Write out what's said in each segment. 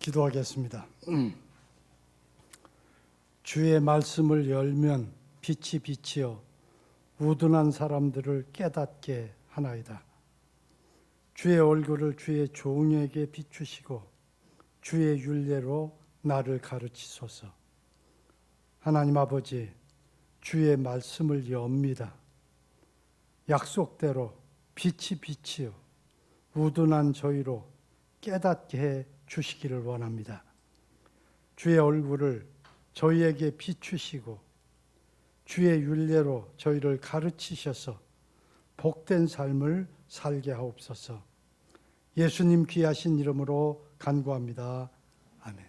기도하겠습니다. 주의 말씀을 열면 빛이 비치어 우둔한 사람들을 깨닫게 하나이다. 주의 얼굴을 주의 종에게 비추시고 주의 율례로 나를 가르치소서. 하나님 아버지, 주의 말씀을 엽니다. 약속대로 빛이 비치어 우둔한 저희로 깨닫게 해 주시기를 원합니다. 주의 얼굴을 저희에게 비추시고 주의 율례로 저희를 가르치셔서 복된 삶을 살게 하옵소서. 예수님 귀하신 이름으로 간구합니다. 아멘.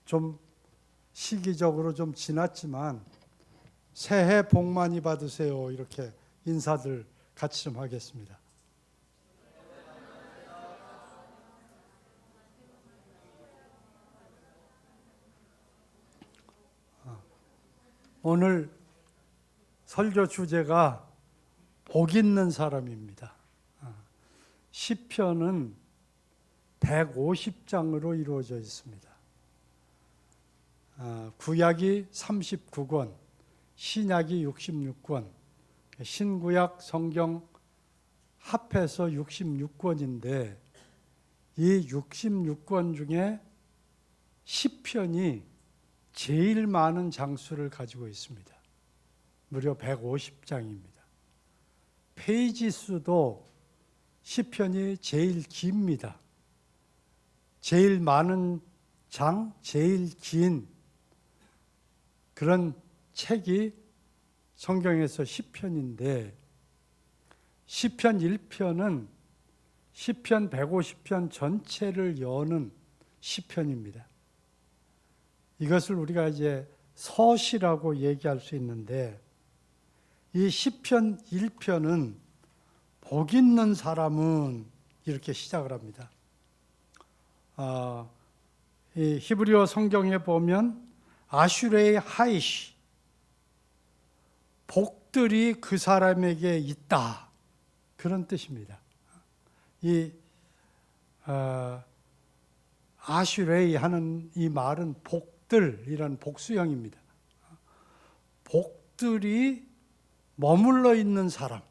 좀 시기적으로 좀 지났지만 새해 복 많이 받으세요. 이렇게 인사들 같이 좀 하겠습니다. 오늘 설교 주제가 복 있는 사람입니다. 시편은 150장으로 이루어져 있습니다. 구약이 39권, 신약이 66권, 신구약 성경 합해서 66권인데 이 66권 중에 시편이 제일 많은 장수를 가지고 있습니다. 무려 150장입니다. 페이지 수도 시편이 제일 깁니다. 제일 많은 장, 제일 긴 그런 책이 성경에서 시편인데 시편 1편은 시편 150편 전체를 여는 시편입니다. 이것을 우리가 이제 서시라고 얘기할 수 있는데 이 시편 1편은 복 있는 사람은 이렇게 시작을 합니다. 이 히브리어 성경에 보면 아슈레이 하이시 복들이 그 사람에게 있다 그런 뜻입니다. 이 아슈레이 하는 이 말은 복들이라는 복수형입니다. 복들이 머물러 있는 사람.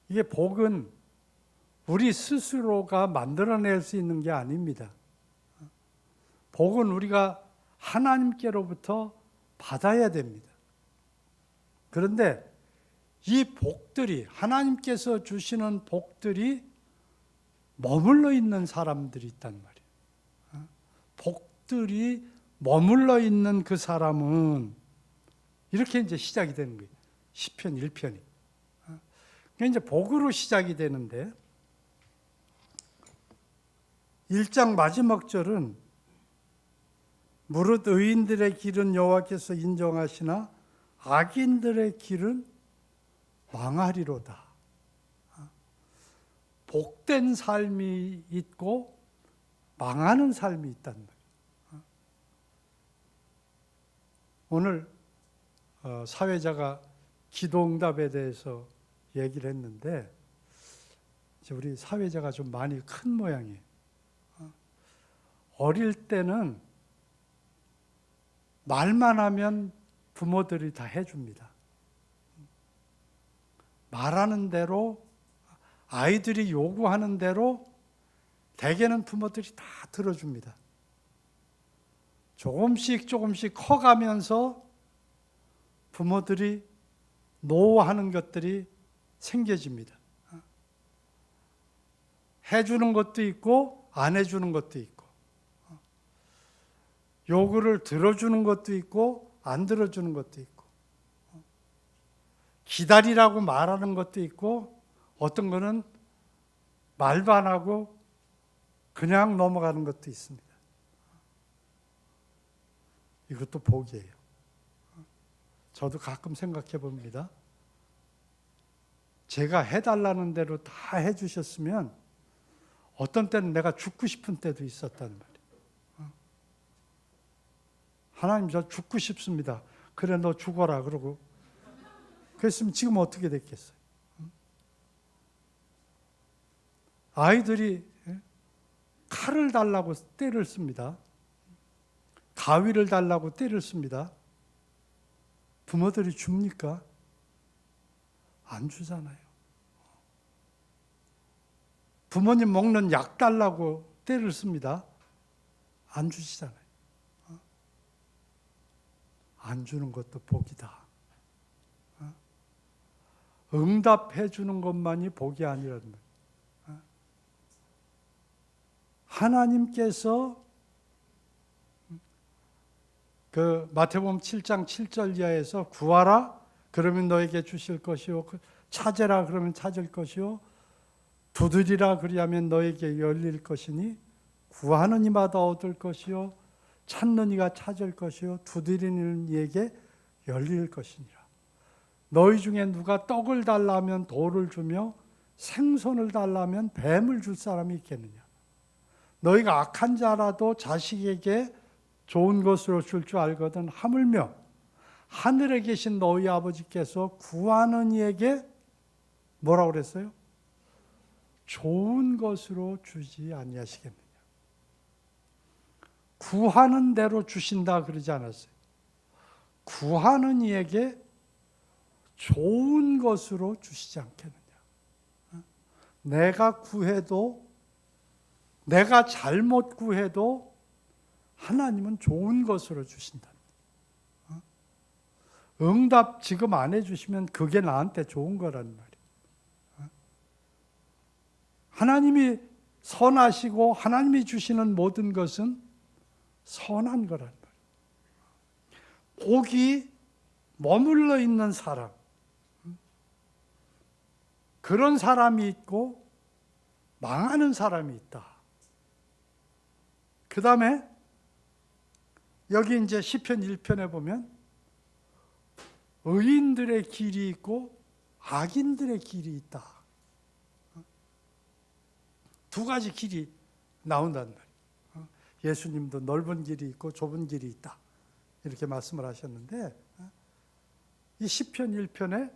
이게 복은 우리 스스로가 만들어낼 수 있는 게 아닙니다. 복은 우리가 하나님께로부터 받아야 됩니다. 그런데 이 복들이 하나님께서 주시는 복들이 머물러 있는 사람들이 있단 말이에요. 복들이 머물러 있는 그 사람은 이렇게 이제 시작이 되는 거예요. 시편 1편이. 그러니까 이제 복으로 시작이 되는데 1장 마지막 절은 무릇 의인들의 길은 여호와께서 인정하시나 악인들의 길은 망하리로다. 복된 삶이 있고 망하는 삶이 있단 말이에요. 오늘 사회자가 기도응답에 대해서 얘기를 했는데 이제 우리 사회자가 좀 많이 큰 모양이에요. 어릴 때는 말만 하면 부모들이 다 해줍니다. 말하는 대로 아이들이 요구하는 대로 대개는 부모들이 다 들어줍니다. 조금씩 커가면서 부모들이 노하는 것들이 생겨집니다. 해주는 것도 있고 안 해주는 것도 있고 요구를 들어주는 것도 있고 안 들어주는 것도 있고 기다리라고 말하는 것도 있고 어떤 거는 말도 안 하고 그냥 넘어가는 것도 있습니다. 이것도 복이에요. 저도 가끔 생각해 봅니다. 제가 해달라는 대로 다 해주셨으면 어떤 때는 내가 죽고 싶은 때도 있었단 말이에요. 하나님 저 죽고 싶습니다. 그래 너 죽어라 그러고 그랬으면 지금 어떻게 됐겠어요? 아이들이 칼을 달라고 때를 씁니다. 가위를 달라고 때를 씁니다. 부모들이 줍니까? 안 주잖아요. 부모님 먹는 약 달라고 때를 씁니다. 안 주시잖아요. 안 주는 것도 복이다. 응답해 주는 것만이 복이 아니라는 거예요. 하나님께서 그 마태복음 7장 7절 이하에서 구하라 그러면 너에게 주실 것이요 찾으라 그러면 찾을 것이요 두드리라 그리하면 너에게 열릴 것이니 구하는 이마다 얻을 것이요 찾는 이가 찾을 것이요 두드리는 이에게 열릴 것이니라. 너희 중에 누가 떡을 달라면 돌을 주며 생선을 달라면 뱀을 줄 사람이 있겠느냐. 너희가 악한 자라도 자식에게 좋은 것으로 줄 줄 알거든 하물며 하늘에 계신 너희 아버지께서 구하는 이에게 뭐라고 그랬어요? 좋은 것으로 주지 아니하시겠느냐. 구하는 대로 주신다 그러지 않았어요. 구하는 이에게 좋은 것으로 주시지 않겠느냐. 내가 구해도 내가 잘못 구해도 하나님은 좋은 것으로 주신다. 응답 지금 안 해주시면 그게 나한테 좋은 거란 말이에요. 하나님이 선하시고 하나님이 주시는 모든 것은 선한 거란 말이에요. 복이 머물러 있는 사람, 그런 사람이 있고 망하는 사람이 있다. 그 다음에 여기 이제 시편 1편에 보면 의인들의 길이 있고 악인들의 길이 있다. 두 가지 길이 나온단 말이에요. 예수님도 넓은 길이 있고 좁은 길이 있다. 이렇게 말씀을 하셨는데 이 시편 1편에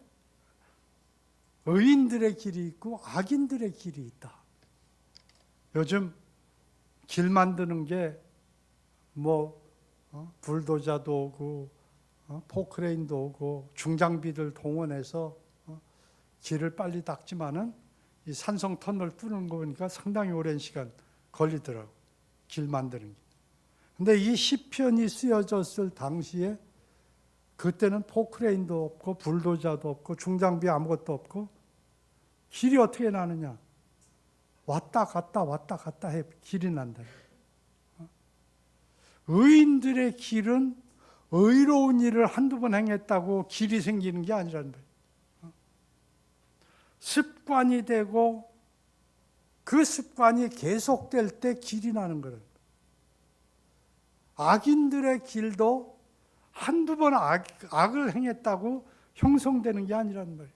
의인들의 길이 있고 악인들의 길이 있다. 요즘 길 만드는 게 불도저도 오고 포크레인도 오고 중장비들 동원해서 길을 빨리 닦지만은 이 산성 터널 뚫는 거 보니까 상당히 오랜 시간 걸리더라고. 길 만드는 게. 근데 이 시편이 쓰여졌을 당시에 그때는 포크레인도 없고 불도저도 없고 중장비 아무것도 없고 길이 어떻게 나느냐. 왔다 갔다 해 길이 난다. 의인들의 길은 의로운 일을 한두 번 행했다고 길이 생기는 게 아니라는 거예요. 습관이 되고 그 습관이 계속될 때 길이 나는 거예요. 악인들의 길도 한두 번 악을 행했다고 형성되는 게 아니라는 거예요.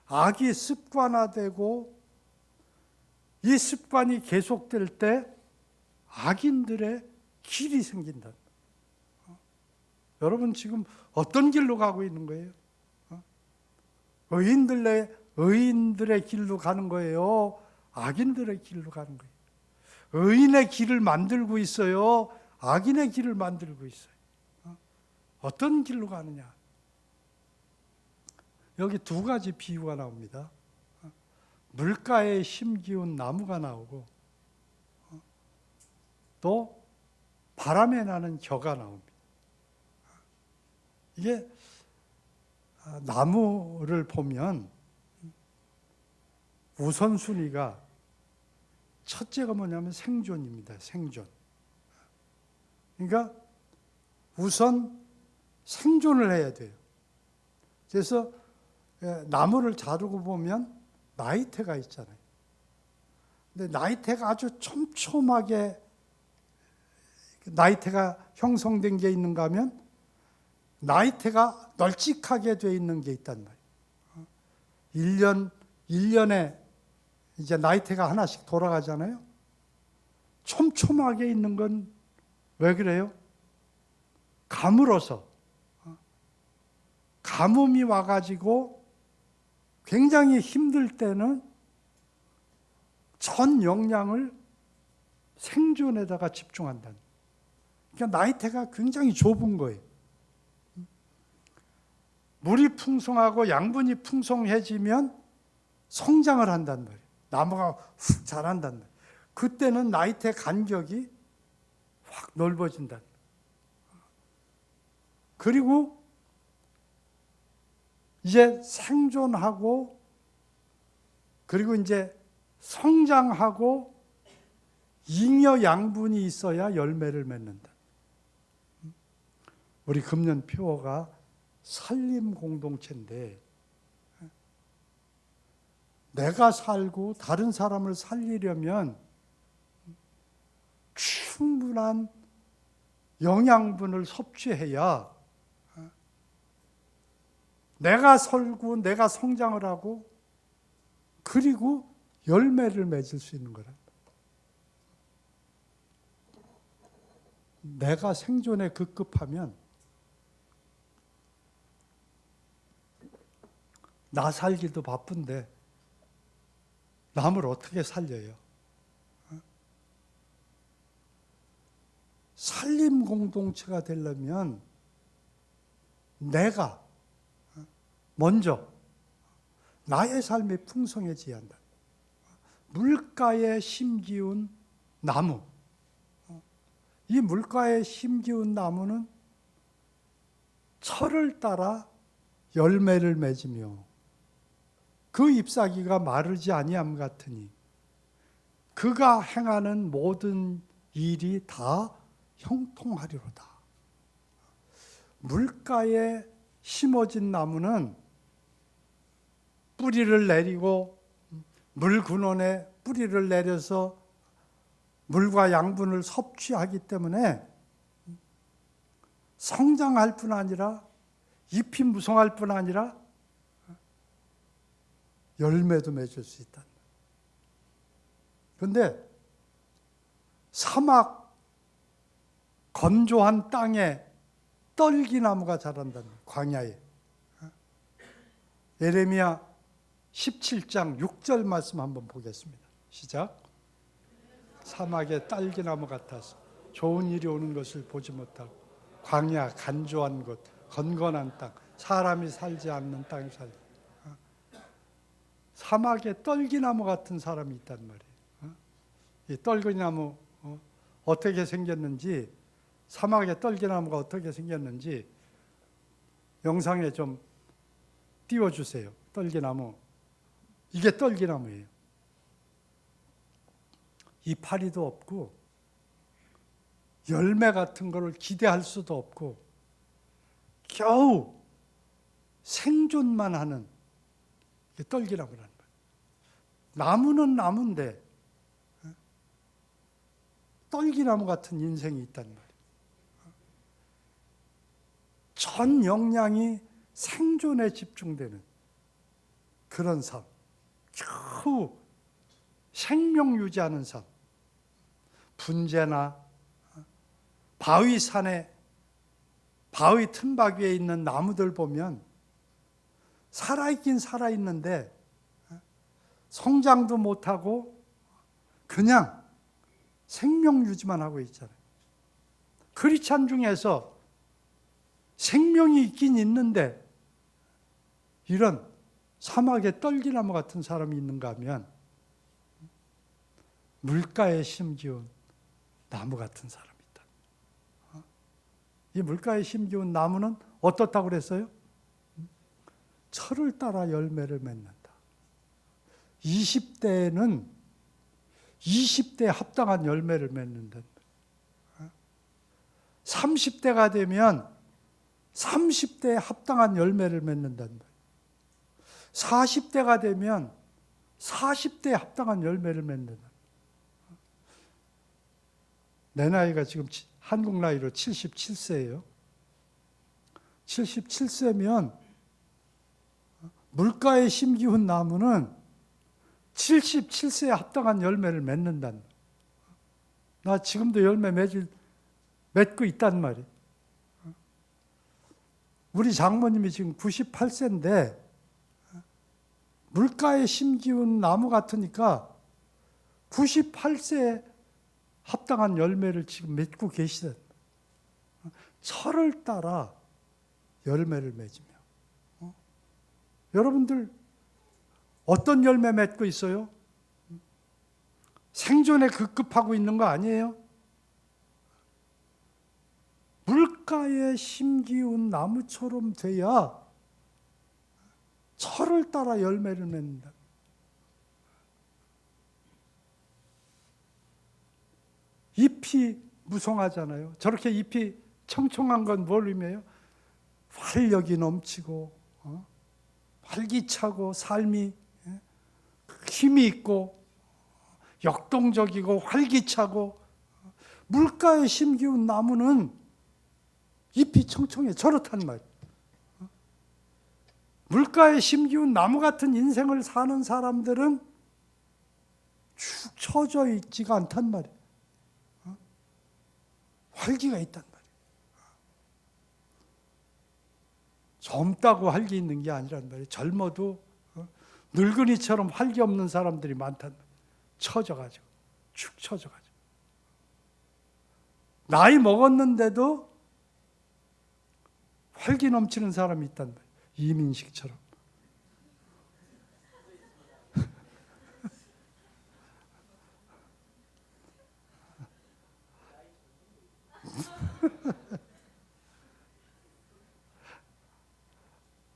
악이 습관화되고 이 습관이 계속될 때 악인들의 길이 생긴다. 여러분 지금 어떤 길로 가고 있는 거예요? 의인들의 길로 가는 거예요? 악인들의 길로 가는 거예요? 의인의 길을 만들고 있어요? 악인의 길을 만들고 있어요? 어떤 길로 가느냐? 여기 두 가지 비유가 나옵니다. 물가에 심기운 나무가 나오고 또 바람에 나는 겨가 나옵니다. 이게 나무를 보면 우선순위가 첫째가 뭐냐면 생존입니다. 생존. 그러니까 우선 생존을 해야 돼요. 그래서 나무를 자르고 보면 나이테가 있잖아요. 근데 나이테가 아주 촘촘하게 나이테가 형성된 게 있는가 하면 나이테가 널찍하게 되어 있는 게 있단 말이에요. 1년에 이제 나이테가 하나씩 돌아가잖아요. 촘촘하게 있는 건 왜 그래요? 가물어서 가뭄이 와가지고 굉장히 힘들 때는 전 역량을 생존에다가 집중한다는. 그러니까 나이테가 굉장히 좁은 거예요. 물이 풍성하고 양분이 풍성해지면 성장을 한단 말이에요. 나무가 훅 자란단 말이에요. 그때는 나이테 간격이 확 넓어진다. 그리고 이제 생존하고 그리고 이제 성장하고 잉여 양분이 있어야 열매를 맺는다. 우리 금년 표어가 살림 공동체인데 내가 살고 다른 사람을 살리려면 충분한 영양분을 섭취해야 내가 살고 내가 성장을 하고 그리고 열매를 맺을 수 있는 거란. 내가 생존에 급급하면 나 살기도 바쁜데 남을 어떻게 살려요? 살림 공동체가 되려면 내가 먼저 나의 삶이 풍성해져야 한다. 물가에 심기운 나무. 이 물가에 심기운 나무는 철을 따라 열매를 맺으며 그 잎사귀가 마르지 아니함 같으니 그가 행하는 모든 일이 다 형통하리로다. 물가에 심어진 나무는 뿌리를 내리고 물 근원에 뿌리를 내려서 물과 양분을 섭취하기 때문에 성장할 뿐 아니라 잎이 무성할 뿐 아니라 열매도 맺을 수 있다. 그런데 사막 건조한 땅에 떨기나무가 자란다는 광야에. 예레미야 17장 6절 말씀 한번 보겠습니다. 시작. 사막에 딸기나무 같아서 좋은 일이 오는 것을 보지 못하고 광야 간조한 곳 건건한 땅 사람이 살지 않는 땅에 살고 사막에 떨기나무 같은 사람이 있단 말이에요. 이 떨기나무 어떻게 생겼는지 사막의 떨기나무가 어떻게 생겼는지 영상에 좀 띄워주세요. 떨기나무. 이게 떨기나무예요. 이파리도 없고 열매 같은 거를 기대할 수도 없고 겨우 생존만 하는 게 떨기나무라는 거예요. 나무는 나무인데 떨기나무 같은 인생이 있단 말이에요. 전 역량이 생존에 집중되는 그런 삶. 겨우 생명 유지하는 삶. 분재나 바위 산에 바위 틈박 위에 있는 나무들 보면 살아있긴 살아있는데 성장도 못하고 그냥 생명 유지만 하고 있잖아요. 크리스찬 중에서 생명이 있긴 있는데 이런 사막에 떨기나무 같은 사람이 있는가 하면 물가에 심기운 나무 같은 사람이 있다. 이 물가에 심기운 나무는 어떻다고 그랬어요? 철을 따라 열매를 맺는다. 20대에는 20대에 합당한 열매를 맺는다. 30대가 되면 30대에 합당한 열매를 맺는다. 40대가 되면 40대에 합당한 열매를 맺는다. 내 나이가 지금 한국 나이로 77세예요. 77세면 물가에 심기운 나무는 77세에 합당한 열매를 맺는다. 나 지금도 열매 맺고 있단 말이에요. 우리 장모님이 지금 98세인데 물가에 심기운 나무 같으니까 98세에 합당한 열매를 지금 맺고 계시던 철을 따라 열매를 맺으며 여러분들 어떤 열매 맺고 있어요? 생존에 급급하고 있는 거 아니에요? 물가에 심기운 나무처럼 돼야 철을 따라 열매를 맺는다. 잎이 무성하잖아요. 저렇게 잎이 청청한 건 뭘 의미해요? 활력이 넘치고 활기차고 삶이 힘이 있고 역동적이고 활기차고. 물가에 심기운 나무는 잎이 청청해. 저렇단 말이에요. 물가에 심기운 나무 같은 인생을 사는 사람들은 축 처져 있지가 않단 말이에요. 활기가 있단 말이에요. 젊다고 활기 있는 게 아니란 말이에요. 젊어도 늙은이처럼 활기 없는 사람들이 많단 말이에요. 처져가지고, 축 처져가지고. 나이 먹었는데도 활기 넘치는 사람이 있단 말이에요. 이민식처럼.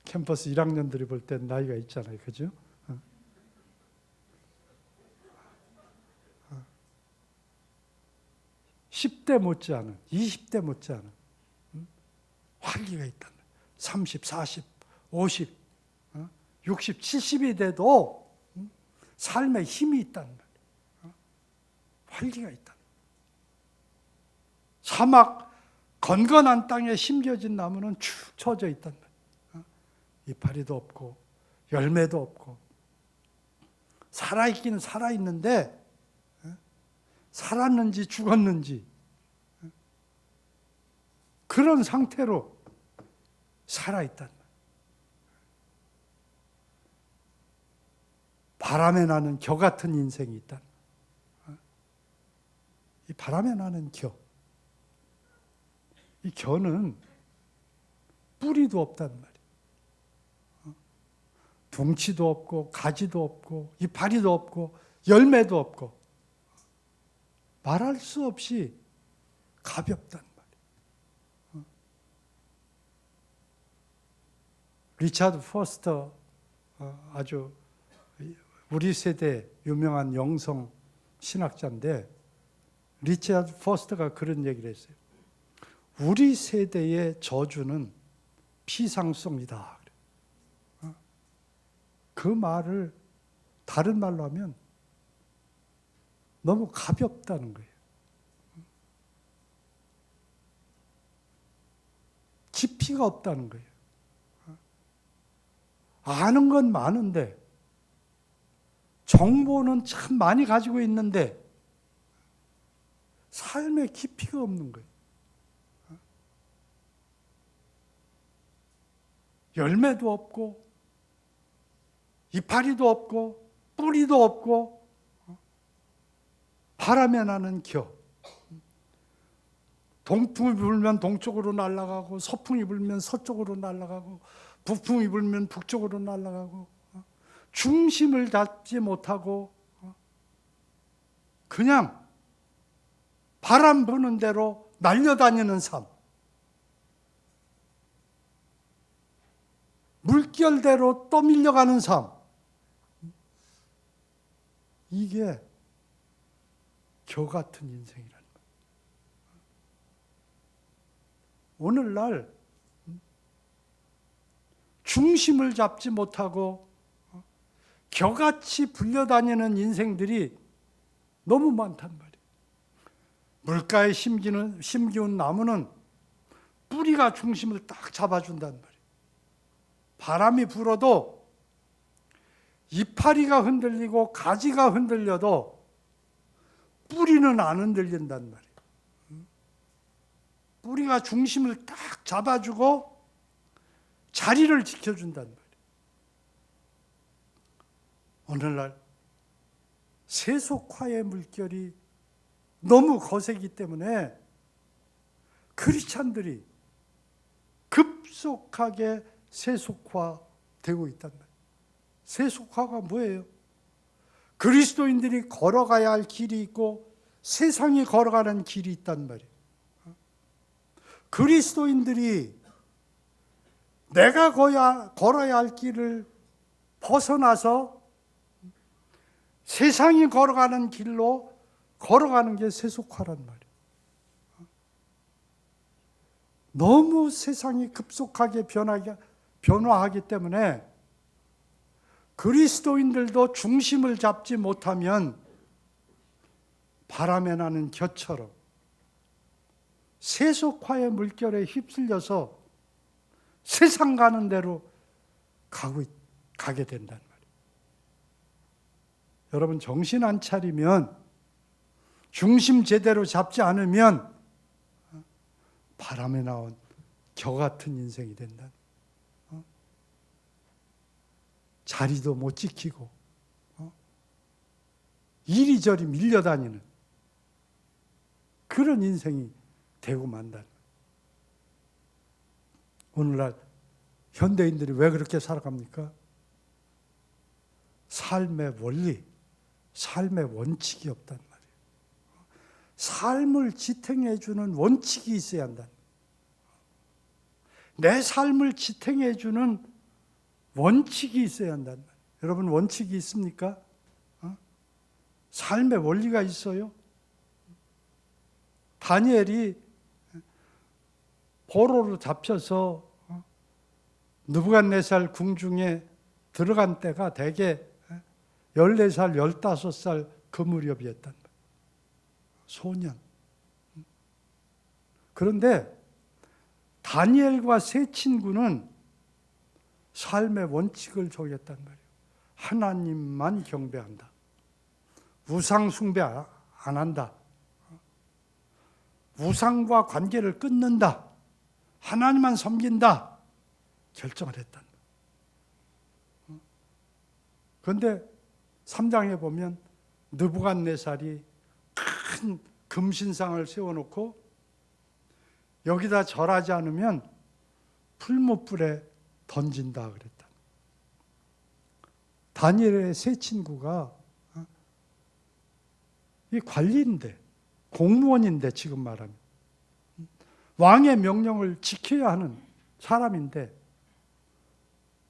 캠퍼스 1학년들이 볼 땐 나이가 있잖아요. 그죠? 10대 못지않은, 20대 못지않은 활기가 있단 말이에요. 30, 40, 50, 60, 70이 돼도 삶에 힘이 있단 말이에요. 활기가 있단 말이에요. 사막 건건한 땅에 심겨진 나무는 축 처져 있단 말이에요. 이파리도 없고 열매도 없고 살아있기는 살아있는데 살았는지 죽었는지 그런 상태로 살아있단 말이에요. 바람에 나는 겨 같은 인생이 있다. 이 바람에 나는 겨. 이 겨는 뿌리도 없단 말이에요. 둥치도 없고 가지도 없고 이파리도 없고 열매도 없고 말할 수 없이 가볍단 말이에요. 리차드 포스터, 아주 우리 세대 유명한 영성 신학자인데 리차드 포스터가 그런 얘기를 했어요. 우리 세대의 저주는 피상성이다. 그 말을 다른 말로 하면 너무 가볍다는 거예요. 깊이가 없다는 거예요. 아는 건 많은데 정보는 참 많이 가지고 있는데 삶의 깊이가 없는 거예요. 열매도 없고 이파리도 없고 뿌리도 없고 바람에 나는 겨. 동풍이 불면 동쪽으로 날아가고 서풍이 불면 서쪽으로 날아가고 북풍이 불면 북쪽으로 날아가고 중심을 잡지 못하고 그냥 바람 부는 대로 날려다니는 삶. 물결대로 떠밀려가는 삶. 이게 겨 같은 인생이라는 거예요. 오늘날 중심을 잡지 못하고 겨같이 불려다니는 인생들이 너무 많단 말이에요. 물가에 심기운 나무는 뿌리가 중심을 딱 잡아준단 말이에요. 바람이 불어도 이파리가 흔들리고 가지가 흔들려도 뿌리는 안 흔들린단 말이에요. 뿌리가 중심을 딱 잡아주고 자리를 지켜준단 말이에요. 오늘날 세속화의 물결이 너무 거세기 때문에 크리스찬들이 급속하게 세속화되고 있단 말이에요. 세속화가 뭐예요? 그리스도인들이 걸어가야 할 길이 있고 세상이 걸어가는 길이 있단 말이에요. 그리스도인들이 내가 걸어야 할 길을 벗어나서 세상이 걸어가는 길로 걸어가는 게 세속화란 말이에요. 너무 세상이 급속하게 변화하기 때문에 그리스도인들도 중심을 잡지 못하면 바람에 나는 겨처럼 세속화의 물결에 휩쓸려서 세상 가는 대로 가게 된단 말이에요. 여러분, 정신 안 차리면, 중심 제대로 잡지 않으면 바람에 나온 겨 같은 인생이 된다. 자리도 못 지키고 이리저리 밀려다니는 그런 인생이 되고 만다. 오늘날 현대인들이 왜 그렇게 살아갑니까? 삶의 원리, 삶의 원칙이 없단 말이에요. 삶을 지탱해 주는 원칙이 있어야 한다. 내 삶을 지탱해 주는 원칙이 있어야 한다. 여러분, 원칙이 있습니까? 삶의 원리가 있어요? 다니엘이 포로로 잡혀서 느부갓네살 궁중에 들어간 때가 대개 14살, 15살 그 무렵이었단 말이에요. 소년. 그런데 다니엘과 세 친구는 삶의 원칙을 정했단 말이에요. 하나님만 경배한다. 우상 숭배 안 한다. 우상과 관계를 끊는다. 하나님만 섬긴다. 결정을 했단 말이에요. 그런데 3장에 보면 느부갓네살이 큰 금신상을 세워놓고 여기다 절하지 않으면 풀무불에 던진다 그랬다. 다니엘의 세 친구가 이 관리인데, 공무원인데, 지금 말하면 왕의 명령을 지켜야 하는 사람인데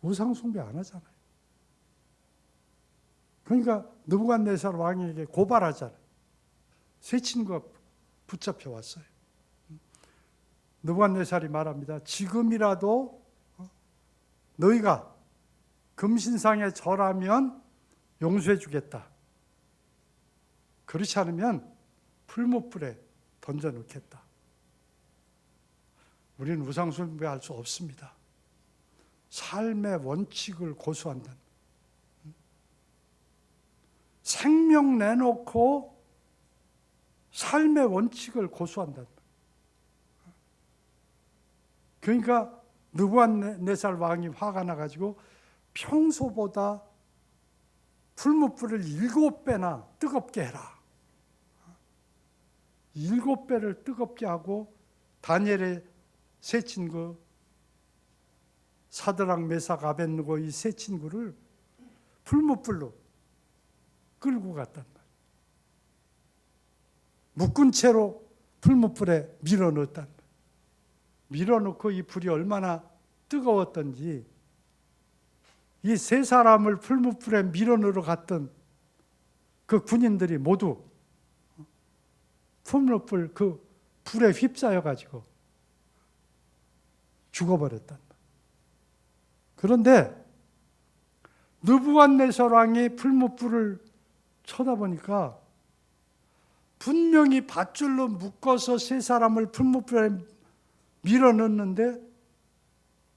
우상 숭배 안 하잖아요. 그러니까 느부갓네살 왕에게 고발하잖아요. 세 친구가 붙잡혀 왔어요. 느부갓네살이 말합니다. 지금이라도 너희가 금신상에 절하면 용서해 주겠다. 그렇지 않으면 풀무불에 던져놓겠다. 우리는 우상 숭배할 수 없습니다. 삶의 원칙을 고수한다. 생명 내놓고 삶의 원칙을 고수한다. 그러니까 느부갓네살 왕이 화가 나가지고 평소보다 풀무불을 7배나 뜨겁게 해라. 7배를 뜨겁게 하고 다니엘의 세 친구 사드락, 메삭, 아벳느고 이 세 친구를 풀무불로 끌고 갔단 말이에요. 묶은 채로 풀무불에 밀어넣었단 말이에요. 밀어넣고 이 불이 얼마나 뜨거웠던지 이 세 사람을 풀무불에 밀어넣으러 갔던 그 군인들이 모두 풀무불 그 불에 휩싸여 가지고 죽어버렸단 말이에요. 그런데 느부갓네살 왕이 풀무불을 쳐다보니까 분명히 밧줄로 묶어서 세 사람을 풀무불에 밀어넣는데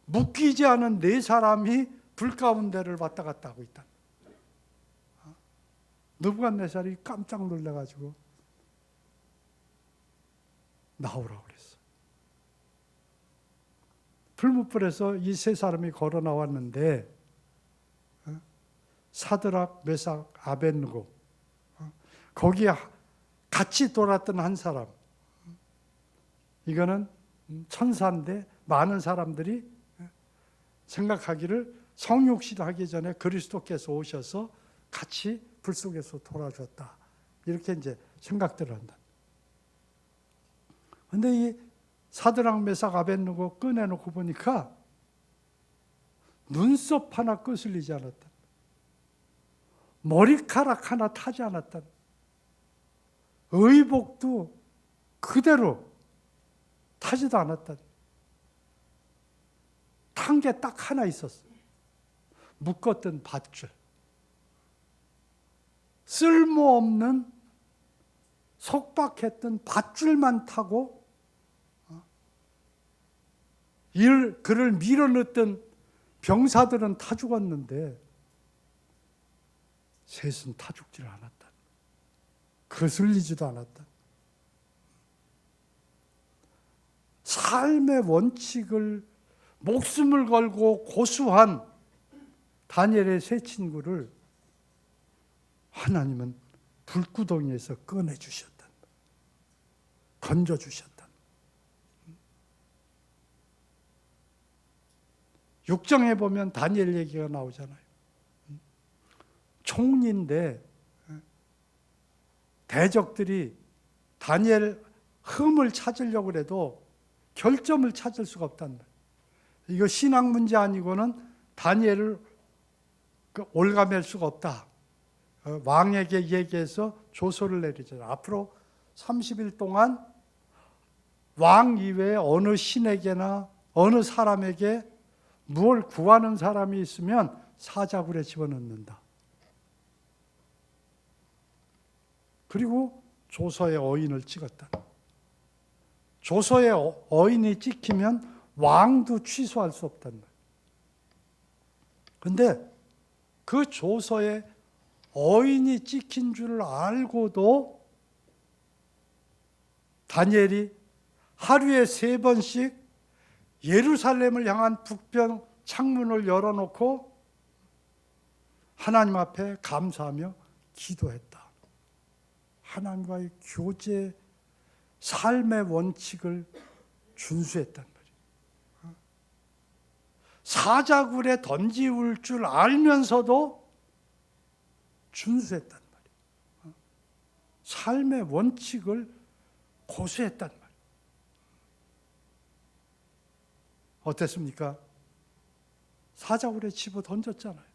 묶이지 않은 네 사람이 불 가운데를 왔다 갔다 하고 있다. 느부갓네살이 깜짝 놀라가지고 나오라고 그랬어. 풀무불에서 이 세 사람이 걸어 나왔는데 사드락, 메삭, 아벳느고 거기에 같이 돌았던 한 사람, 이거는 천사인데 많은 사람들이 생각하기를 성육신 하기 전에 그리스도께서 오셔서 같이 불 속에서 돌아줬다, 이렇게 이제 생각들을 한다. 근데 이 사드락 메삭 아벳느고 꺼내놓고 보니까 눈썹 하나 거슬리지 않았다, 머리카락 하나 타지 않았다, 의복도 그대로 타지도 않았다. 탄 게 딱 하나 있었어. 묶었던 밧줄. 쓸모없는 속박했던 밧줄만 타고 그를 밀어넣던 병사들은 타 죽었는데 셋은 타 죽지를 않았다. 거슬리지도 않았다. 삶의 원칙을 목숨을 걸고 고수한 다니엘의 세 친구를 하나님은 불구덩이에서 꺼내주셨다. 건져주셨다. 6장에 보면 다니엘 얘기가 나오잖아요. 총리인데 대적들이 다니엘 흠을 찾으려고 해도 결점을 찾을 수가 없단 말이에요. 이거 신앙 문제 아니고는 다니엘을 올가맬 수가 없다. 왕에게 얘기해서 조서를 내리잖아요. 앞으로 30일 동안 왕 이외에 어느 신에게나 어느 사람에게 무엇을 구하는 사람이 있으면 사자굴에 집어넣는다. 그리고 조서의 어인을 찍었다. 조서의 어인이 찍히면 왕도 취소할 수 없단 말이에요. 그런데 그 조서에 어인이 찍힌 줄 알고도 다니엘이 하루에 3번씩 예루살렘을 향한 북편 창문을 열어놓고 하나님 앞에 감사하며 기도했다. 하나님과의 교제, 삶의 원칙을 준수했단 말이에요. 사자굴에 던지울 줄 알면서도 준수했단 말이에요. 삶의 원칙을 고수했단 말이에요. 어땠습니까? 사자굴에 집어 던졌잖아요.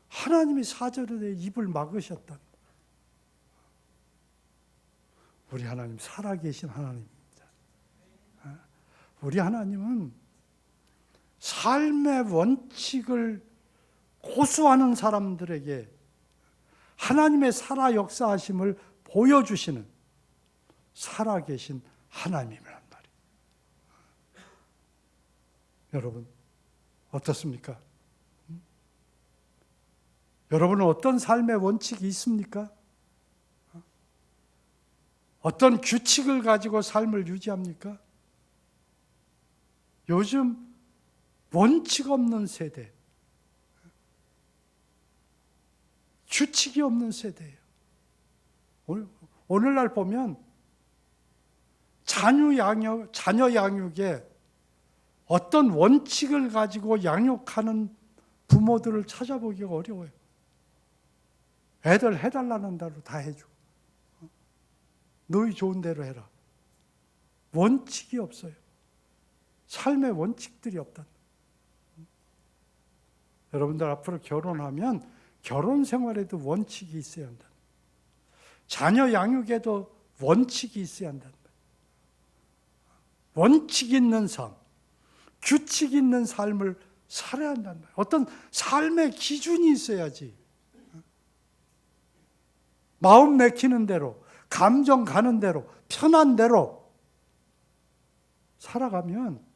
하나님이 사자굴의 입을 막으셨단 말이에요. 우리 하나님 살아계신 하나님입니다. 우리 하나님은 삶의 원칙을 고수하는 사람들에게 하나님의 살아 역사하심을 보여주시는 살아계신 하나님이란 말이에요. 여러분 어떻습니까? 여러분은 어떤 삶의 원칙이 있습니까? 어떤 규칙을 가지고 삶을 유지합니까? 요즘 원칙 없는 세대, 규칙이 없는 세대예요. 오늘날 보면 자녀 양육에 어떤 원칙을 가지고 양육하는 부모들을 찾아보기가 어려워요. 애들 해달라는 대로 다 해주고 너희 좋은 대로 해라. 원칙이 없어요. 삶의 원칙들이 없다. 여러분들 앞으로 결혼하면 결혼 생활에도 원칙이 있어야 한다. 자녀 양육에도 원칙이 있어야 한다. 원칙 있는 삶, 규칙 있는 삶을 살아야 한다는 말이에요. 어떤 삶의 기준이 있어야지. 마음 내키는 대로, 감정 가는 대로, 편한 대로 살아가면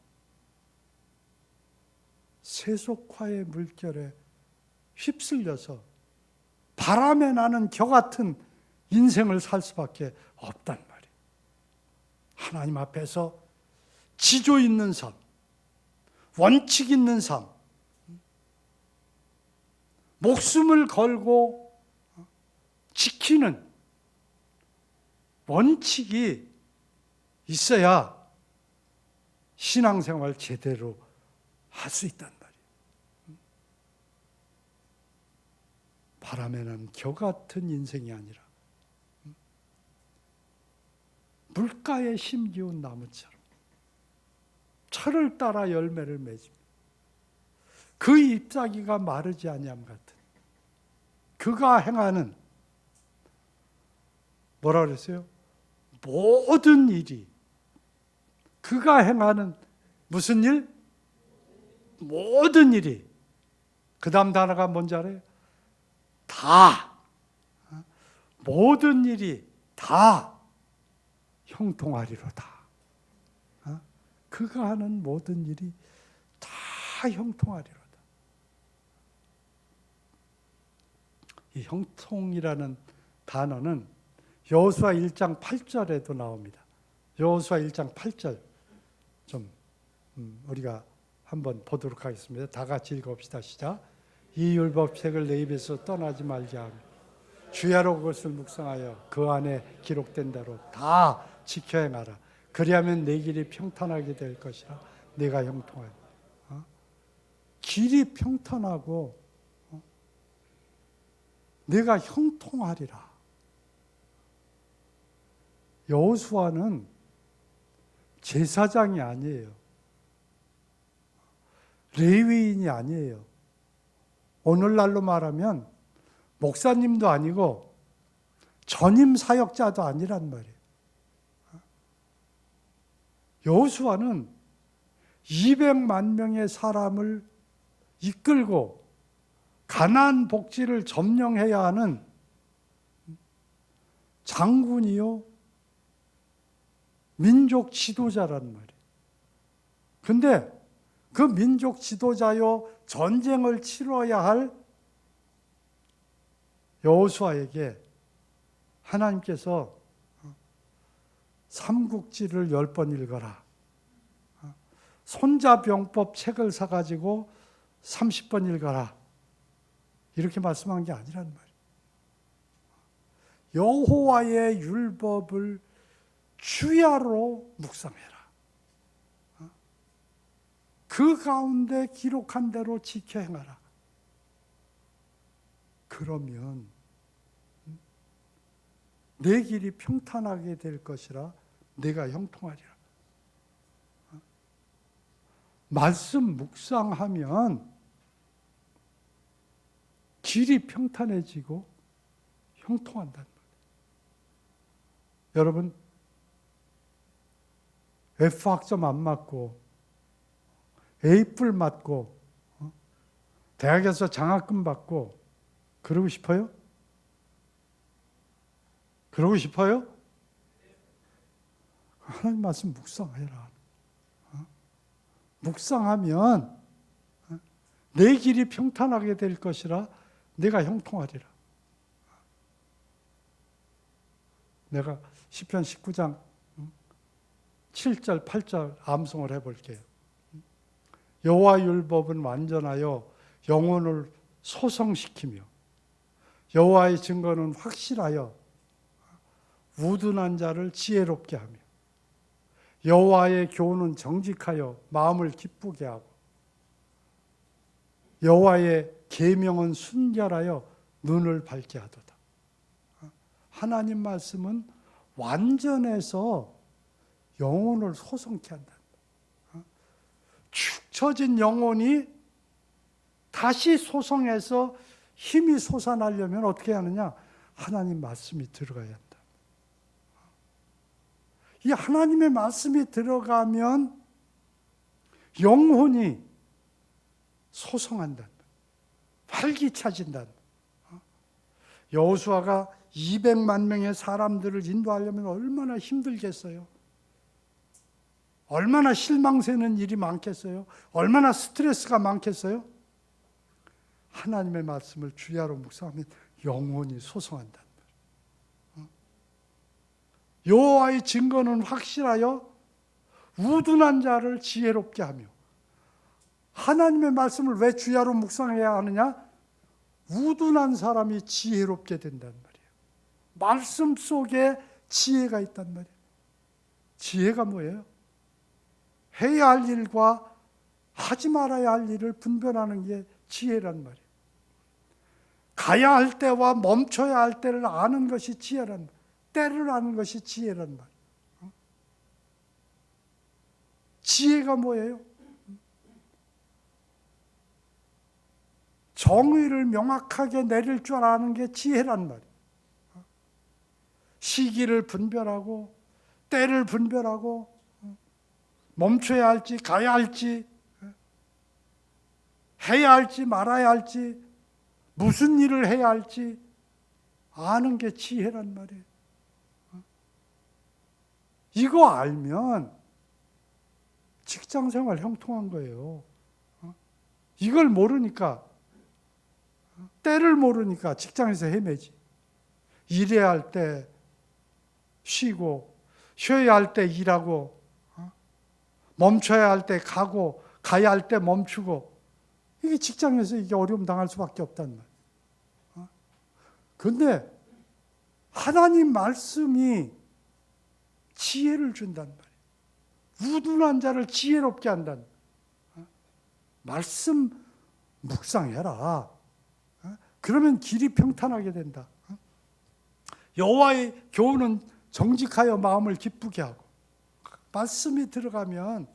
세속화의 물결에 휩쓸려서 바람에 나는 겨 같은 인생을 살 수밖에 없단 말이에요. 하나님 앞에서 지조 있는 삶, 원칙 있는 삶, 목숨을 걸고 지키는 원칙이 있어야 신앙생활 제대로 할 수 있단 말이에요. 바람에 난 겨 같은 인생이 아니라 물가에 심기운 나무처럼 철을 따라 열매를 맺으며 그 잎사귀가 마르지 아니함 같은 그가 행하는 뭐라 그랬어요? 모든 일이 그가 행하는 무슨 일? 모든 일이 그 다음 단어가 뭔지 알아요? 다 모든 일이 다 형통하리로다. 그가 하는 모든 일이 다 형통하리로다. 이 형통이라는 단어는 여호수아 1장 8절에도 나옵니다. 여호수아 1장 8절 좀 우리가 한번 보도록 하겠습니다. 다 같이 읽읍시다. 시작. 이 율법책을 내 입에서 떠나지 말게 하며 주야로 그것을 묵상하여 그 안에 기록된 대로 다 지켜 행하라. 그리하면 내 길이 평탄하게 될 것이라. 내가 형통하리. 길이 평탄하고 내가 형통하리라. 여호수아는 제사장이 아니에요. 레위인이 아니에요. 오늘날로 말하면 목사님도 아니고 전임 사역자도 아니란 말이에요. 여호수아는 200만 명의 사람을 이끌고 가나안 복지를 점령해야 하는 장군이요 민족 지도자란 말이에요. 근데 그 민족 지도자요 전쟁을 치러야 할 여호수아에게 하나님께서 삼국지를 10번 읽어라. 손자병법 책을 사가지고 30번 읽어라. 이렇게 말씀한 게 아니란 말이에요. 여호와의 율법을 주야로 묵상해라. 그 가운데 기록한 대로 지켜 행하라. 그러면 내 길이 평탄하게 될 것이라. 내가 형통하리라. 말씀 묵상하면 길이 평탄해지고 형통한다는 거예요. 여러분 F학점 안 맞고 A뿔 맞고 대학에서 장학금 받고 그러고 싶어요? 그러고 싶어요? 하나님 말씀 묵상해라. 묵상하면 내 길이 평탄하게 될 것이라. 내가 형통하리라. 내가 시편 19장 7절 8절 암송을 해볼게요. 여호와 율법은 완전하여 영혼을 소성시키며 여호와의 증거는 확실하여 우둔한 자를 지혜롭게 하며 여호와의 교훈은 정직하여 마음을 기쁘게 하고 여호와의 계명은 순결하여 눈을 밝게 하도다. 하나님 말씀은 완전해서 영혼을 소성케 한다. 축 처진 영혼이 다시 소성해서 힘이 솟아나려면 어떻게 하느냐? 하나님 말씀이 들어가야 한다. 이 하나님의 말씀이 들어가면 영혼이 소성한다. 활기차진다. 여호수아가 200만 명의 사람들을 인도하려면 얼마나 힘들겠어요? 얼마나 실망되는 일이 많겠어요? 얼마나 스트레스가 많겠어요? 하나님의 말씀을 주야로 묵상하면 영혼이 소성한다. 여호와의 증거는 확실하여 우둔한 자를 지혜롭게 하며. 하나님의 말씀을 왜 주야로 묵상해야 하느냐? 우둔한 사람이 지혜롭게 된단 말이에요. 말씀 속에 지혜가 있단 말이에요. 지혜가 뭐예요? 해야 할 일과 하지 말아야 할 일을 분별하는 게 지혜란 말이에요. 가야 할 때와 멈춰야 할 때를 아는 것이 지혜란 말이에요. 때를 아는 것이 지혜란 말이에요. 지혜가 뭐예요? 정의를 명확하게 내릴 줄 아는 게 지혜란 말이에요. 시기를 분별하고 때를 분별하고 멈춰야 할지 가야 할지 해야 할지 말아야 할지 무슨 일을 해야 할지 아는 게 지혜란 말이에요. 이거 알면 직장생활 형통한 거예요. 이걸 모르니까 때를 모르니까 직장에서 헤매지. 일해야 할 때 쉬고 쉬어야 할 때 일하고 멈춰야 할 때 가고 가야 할 때 멈추고 이게 직장에서 이게 어려움 당할 수밖에 없단 말이에요. 그런데 하나님 말씀이 지혜를 준단 말이에요. 우둔한 자를 지혜롭게 한단 말이에요. 말씀 묵상해라. 그러면 길이 평탄하게 된다. 여호와의 교훈은 정직하여 마음을 기쁘게 하고 말씀이 들어가면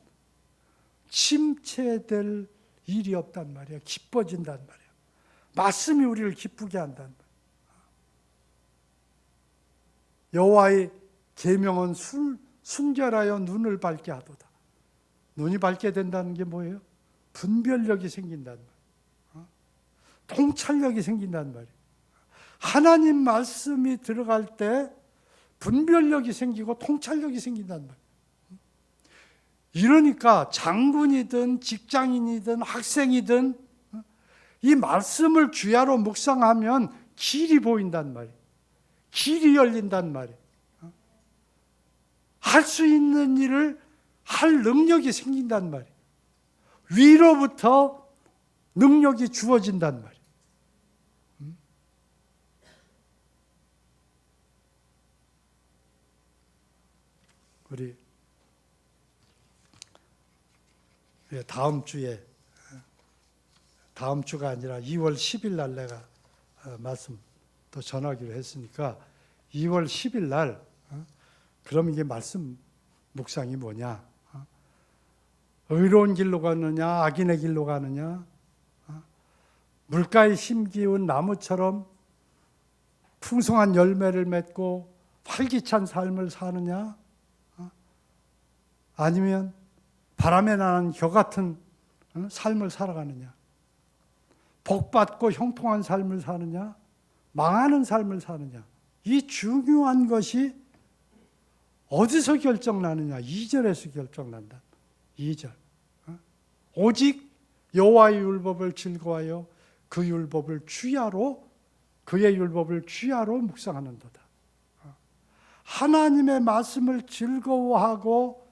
침체될 일이 없단 말이에요. 기뻐진단 말이에요. 말씀이 우리를 기쁘게 한단 말이에요. 여호와의 계명은 순결하여 눈을 밝게 하도다. 눈이 밝게 된다는 게 뭐예요? 분별력이 생긴단 말이에요. 통찰력이 생긴단 말이에요. 하나님 말씀이 들어갈 때 분별력이 생기고 통찰력이 생긴단 말이에요. 이러니까 장군이든 직장인이든 학생이든 이 말씀을 주야로 묵상하면 길이 보인단 말이에요. 길이 열린단 말이에요. 할 수 있는 일을 할 능력이 생긴단 말이에요. 위로부터 능력이 주어진단 말이에요. 우리 다음 주가 아니라 2월 10일 날 내가 말씀 또 전하기로 했으니까 2월 10일 날 그럼 이게 말씀 묵상이 뭐냐? 의로운 길로 가느냐 악인의 길로 가느냐? 물가에 심기운 나무처럼 풍성한 열매를 맺고 활기찬 삶을 사느냐? 아니면 바람에 나는 겨 같은 삶을 살아가느냐? 복받고 형통한 삶을 사느냐? 망하는 삶을 사느냐? 이 중요한 것이 어디서 결정나느냐? 2절에서 결정난다. 2절. 오직 여호와의 율법을 즐거워하여 그 율법을 주야로 그의 율법을 주야로 묵상하는도다. 하나님의 말씀을 즐거워하고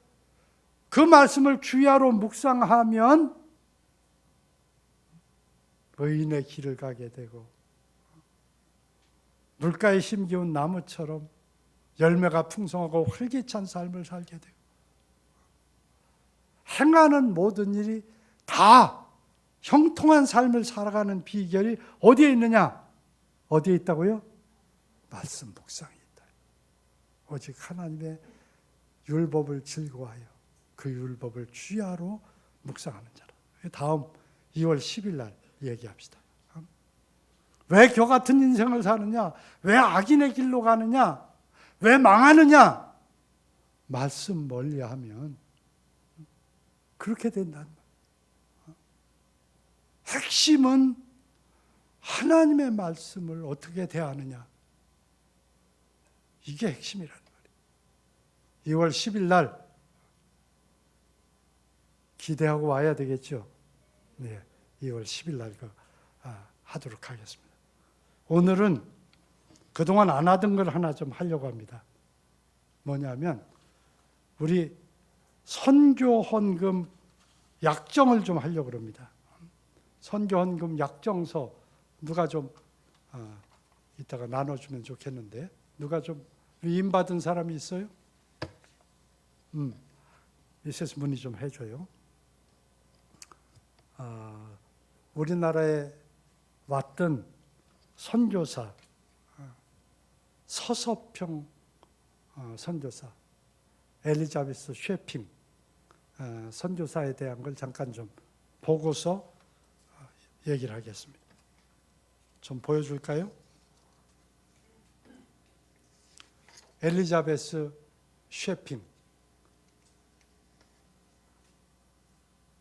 그 말씀을 주야로 묵상하면 의인의 길을 가게 되고 물가에 심기운 나무처럼 열매가 풍성하고 활기찬 삶을 살게 되고 행하는 모든 일이 다 형통한 삶을 살아가는 비결이 어디에 있느냐? 어디에 있다고요? 말씀 묵상에 있다. 오직 하나님의 율법을 즐거워하여 그 율법을 주야로 묵상하는 자라. 다음 2월 10일 날 얘기합시다. 왜 겨 같은 인생을 사느냐? 왜 악인의 길로 가느냐? 왜 망하느냐? 말씀 멀리하면 그렇게 된다는 거예요. 핵심은 하나님의 말씀을 어떻게 대하느냐. 이게 핵심이라는 말이에요. 2월 10일 날 기대하고 와야 되겠죠. 네, 2월 10일 날 하도록 하겠습니다. 오늘은 그동안 안 하던 걸 하나 좀 하려고 합니다. 뭐냐면 우리 선교 헌금 약정을 좀 하려고 합니다. 선교 헌금 약정서 누가 좀 이따가 나눠주면 좋겠는데 누가 좀 위임 받은 사람이 있어요? 미세스 문의 좀 해줘요. 우리나라에 왔던 선교사, 서서평 선교사, 엘리자베스 쉐핑 선교사에 대한 걸 잠깐 좀 보고서 얘기를 하겠습니다. 좀 보여줄까요? 엘리자베스 쉐핑.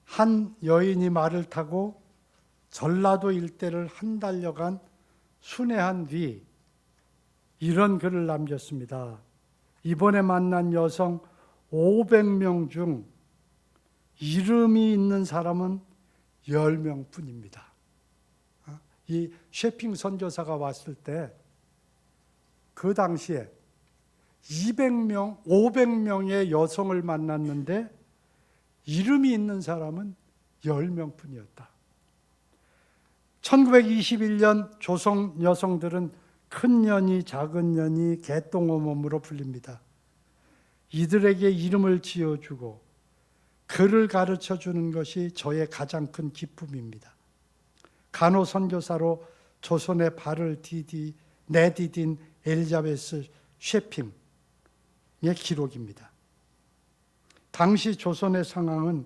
한 여인이 말을 타고 전라도 일대를 한 달여간 순회한 뒤 이런 글을 남겼습니다. 이번에 만난 여성 500명 중 이름이 있는 사람은 10명뿐입니다. 이 쉐핑 선교사가 왔을 때 그 당시에 200명, 500명의 여성을 만났는데 이름이 있는 사람은 10명뿐이었다. 1921년 조선 여성들은 큰 년이 작은 년이 개똥 몸으로 불립니다. 이들에게 이름을 지어주고 글을 가르쳐주는 것이 저의 가장 큰 기쁨입니다. 간호선교사로 조선의 발을 내디딘 엘리자베스 쉐핑의 기록입니다. 당시 조선의 상황은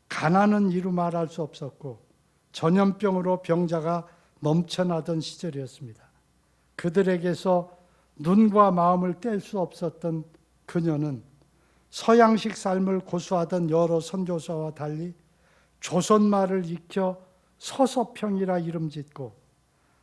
가난은 이루 말할 수 없었고 전염병으로 병자가 넘쳐나던 시절이었습니다. 그들에게서 눈과 마음을 뗄 수 없었던 그녀는 서양식 삶을 고수하던 여러 선교사와 달리 조선말을 익혀 서서평이라 이름 짓고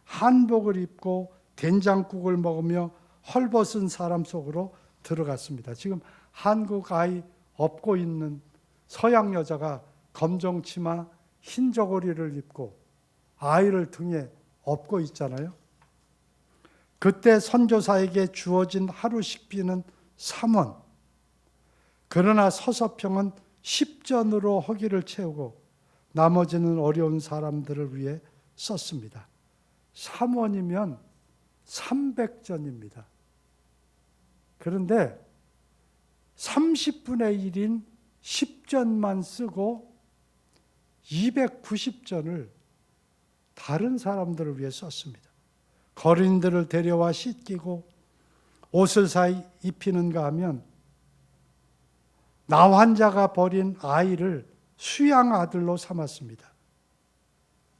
한복을 입고 된장국을 먹으며 헐벗은 사람 속으로 들어갔습니다. 지금 한국 아이 업고 있는 서양 여자가 검정 치마 흰 저고리를 입고 아이를 등에 업고 있잖아요. 그때 선교사에게 주어진 하루 식비는 3원. 그러나 서서평은 10전으로 허기를 채우고 나머지는 어려운 사람들을 위해 썼습니다. 3원이면 300전입니다. 그런데 30분의 1인 10전만 쓰고 290전을 다른 사람들을 위해 썼습니다. 거린들을 데려와 씻기고 옷을 입히는가 하면 나 환자가 버린 아이를 수양 아들로 삼았습니다.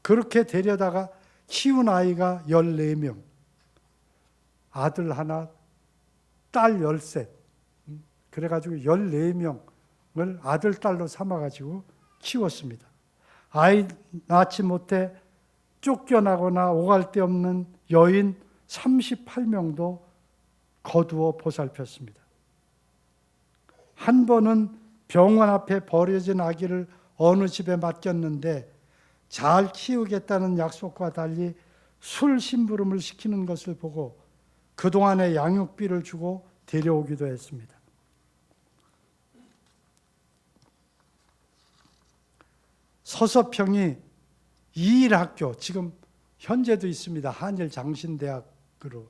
그렇게 데려다가 키운 아이가 14명, 아들 하나, 딸 13. 그래가지고 14명을 아들, 딸로 삼아가지고 키웠습니다. 아이 낳지 못해 쫓겨나거나 오갈 데 없는 여인 38명도 거두어 보살폈습니다. 한 번은 병원 앞에 버려진 아기를 어느 집에 맡겼는데 잘 키우겠다는 약속과 달리 술 심부름을 시키는 것을 보고 그동안의 양육비를 주고 데려오기도 했습니다. 서서평이 이일학교, 지금 현재도 있습니다. 한일 장신대학으로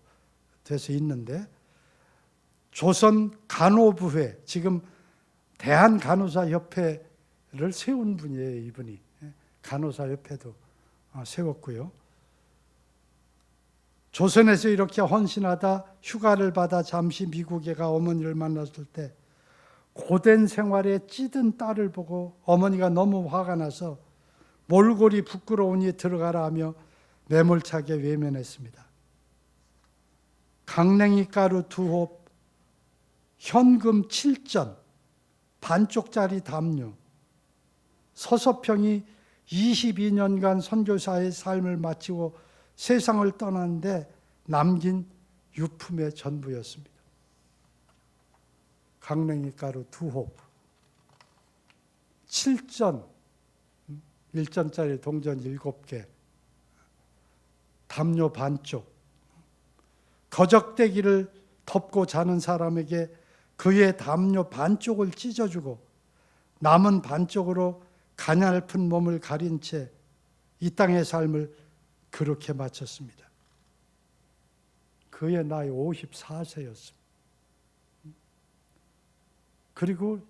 돼서 있는데 조선 간호부회, 지금 대한간호사협회를 세운 분이에요. 이분이 간호사협회도 세웠고요. 조선에서 이렇게 헌신하다 휴가를 받아 잠시 미국에 가 어머니를 만났을 때 고된 생활에 찌든 딸을 보고 어머니가 너무 화가 나서 몰골이 부끄러우니 들어가라 하며 매몰차게 외면했습니다. 강냉이 가루 2홉, 현금 7전, 반쪽짜리 담요. 서서평이 22년간 선교사의 삶을 마치고 세상을 떠났는데 남긴 유품의 전부였습니다. 강냉이 가루 2홉, 7전, 1전짜리 동전 7개, 담요 반쪽, 거적대기를 덮고 자는 사람에게 그의 담요 반쪽을 찢어주고 남은 반쪽으로 가냘픈 몸을 가린 채 이 땅의 삶을 그렇게 마쳤습니다. 그의 나이 54세였습니다. 그리고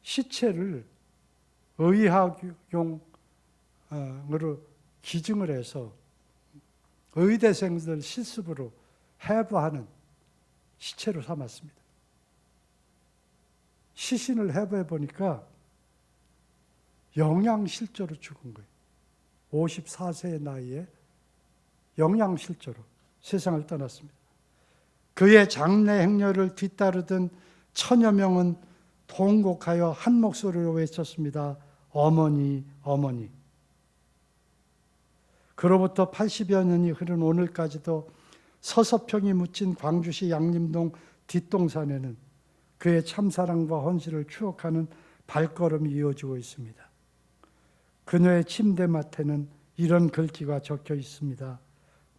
시체를 의학용으로 기증을 해서 의대생들 실습으로 해부하는 시체로 삼았습니다. 시신을 해부해 보니까 영양실조로 죽은 거예요. 54세의 나이에 영양실조로 세상을 떠났습니다. 그의 장례 행렬을 뒤따르던 천여 명은 통곡하여 한 목소리로 외쳤습니다. 어머니, 어머니. 그로부터 80여 년이 흐른 오늘까지도 서서평이 묻힌 광주시 양림동 뒷동산에는 그의 참사랑과 헌신을 추억하는 발걸음이 이어지고 있습니다. 그녀의 침대맡에는 이런 글귀가 적혀 있습니다.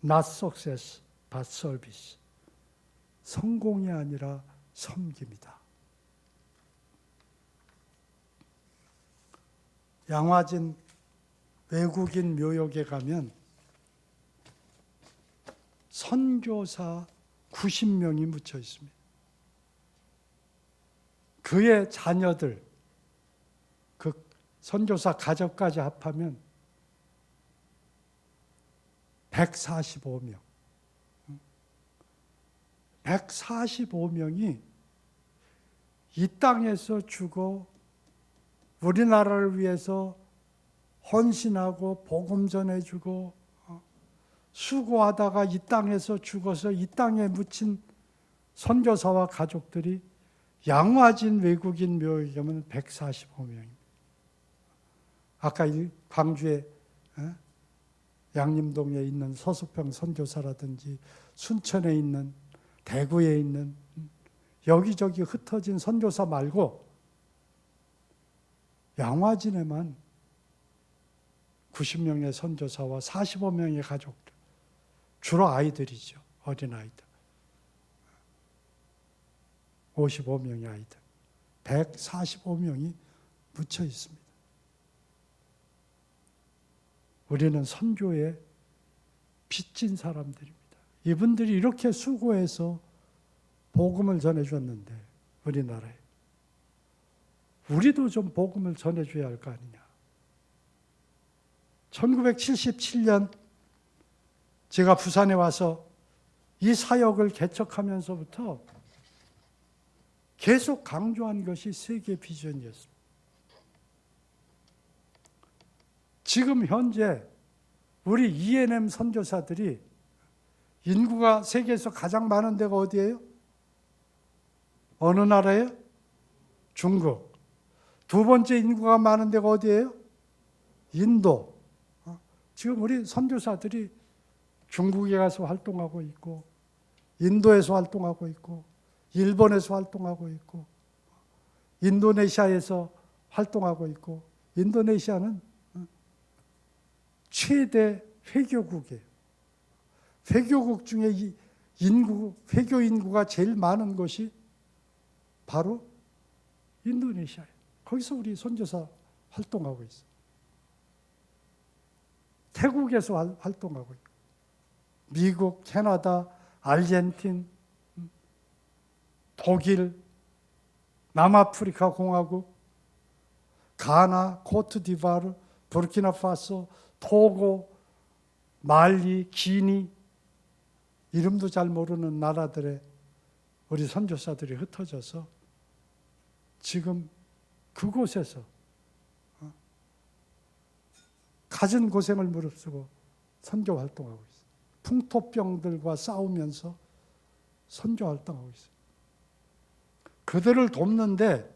Not success, but service. 성공이 아니라 섬김이다. 양화진 외국인 묘역에 가면 선교사 90명이 묻혀 있습니다. 그의 자녀들, 그 선교사 가족까지 합하면 145명. 145명이 이 땅에서 죽어 우리나라를 위해서 헌신하고 복음 전해주고 수고하다가 이 땅에서 죽어서 이 땅에 묻힌 선교사와 가족들이 양화진 외국인 묘역에 가면 145명입니다. 아까 광주에 양림동에 있는 서수평 선교사라든지 순천에 있는 대구에 있는 여기저기 흩어진 선교사 말고 양화진에만 90명의 선교사와 45명의 가족들, 주로 아이들이죠. 어린아이들. 55명의 아이들. 145명이 묻혀 있습니다. 우리는 선교에 빚진 사람들입니다. 이분들이 이렇게 수고해서 복음을 전해줬는데 우리나라에 우리도 좀 복음을 전해줘야 할 거 아니냐. 1977년 제가 부산에 와서 이 사역을 개척하면서부터 계속 강조한 것이 세계 비전이었습니다. 지금 현재 우리 ENM 선교사들이 인구가 세계에서 가장 많은 데가 어디예요? 어느 나라예요? 중국. 두 번째 인구가 많은 데가 어디예요? 인도. 지금 우리 선교사들이 중국에 가서 활동하고 있고, 인도에서 활동하고 있고, 일본에서 활동하고 있고, 인도네시아에서 활동하고 있고, 인도네시아는 최대 회교국이에요. 회교국 중에 회교 인구가 제일 많은 곳이 바로 인도네시아예요. 거기서 우리 선교사 활동하고 있어요. 태국에서 활동하고 있고, 미국, 캐나다, 아르헨틴, 독일, 남아프리카 공화국, 가나, 코트디부아르, 부르키나파소, 토고, 말리, 기니, 이름도 잘 모르는 나라들의 우리 선교사들이 흩어져서 지금 그곳에서 갖은 고생을 무릅쓰고 선교 활동하고 있어요. 풍토병들과 싸우면서 선교 활동하고 있어요. 그들을 돕는데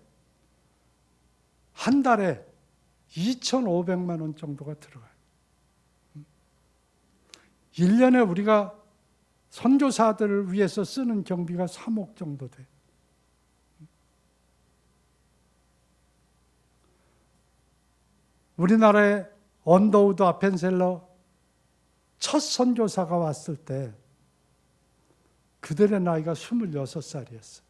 한 달에 2,500만 원 정도가 들어가요. 1년에 우리가 선교사들을 위해서 쓰는 경비가 3억 정도 돼요. 우리나라에 언더우드 아펜셀러 첫 선교사가 왔을 때 그들의 나이가 26살이었어요.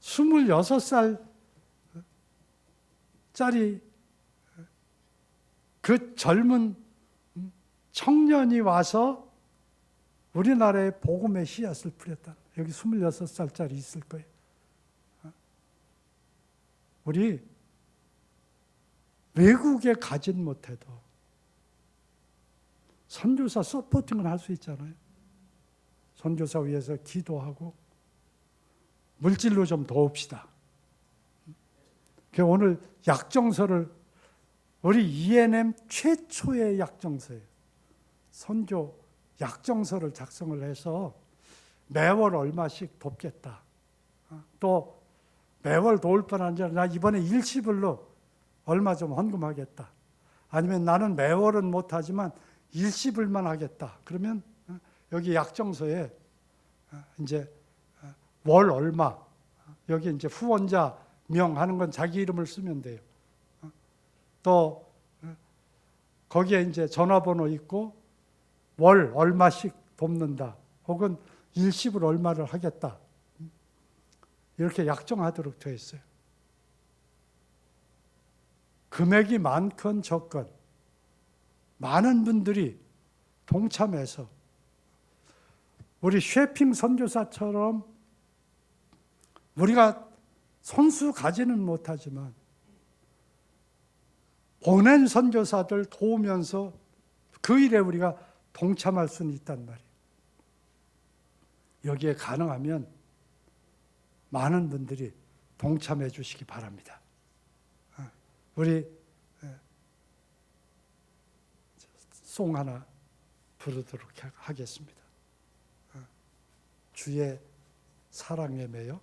26살짜리 그 젊은 청년이 와서 우리나라의 복음의 씨앗을 뿌렸다. 여기 26살짜리 있을 거예요. 우리 외국에 가진 못해도 선교사 서포팅을 할 수 있잖아요. 선교사 위해서 기도하고 물질로 좀 도웁시다. 오늘 약정서를 우리 ENM 최초의 약정서예요. 선교 약정서를 작성을 해서 매월 얼마씩 돕겠다. 또 매월 도울 뿐 아니라 나 이번에 일시불로 얼마 좀 헌금하겠다. 아니면 나는 매월은 못하지만 일시불만 하겠다. 그러면 여기 약정서에 이제 월 얼마, 여기 이제 후원자 명 하는 건 자기 이름을 쓰면 돼요. 또 거기에 이제 전화번호 있고 월 얼마씩 돕는다. 혹은 일시불 얼마를 하겠다. 이렇게 약정하도록 되어 있어요. 금액이 많건 적건 많은 분들이 동참해서 우리 쉐핑 선교사처럼 우리가 손수 가지는 못하지만 보낸 선교사들 도우면서 그 일에 우리가 동참할 수는 있단 말이에요. 여기에 가능하면 많은 분들이 동참해 주시기 바랍니다. 우리 송 하나 부르도록 하겠습니다. 주의 사랑에 매여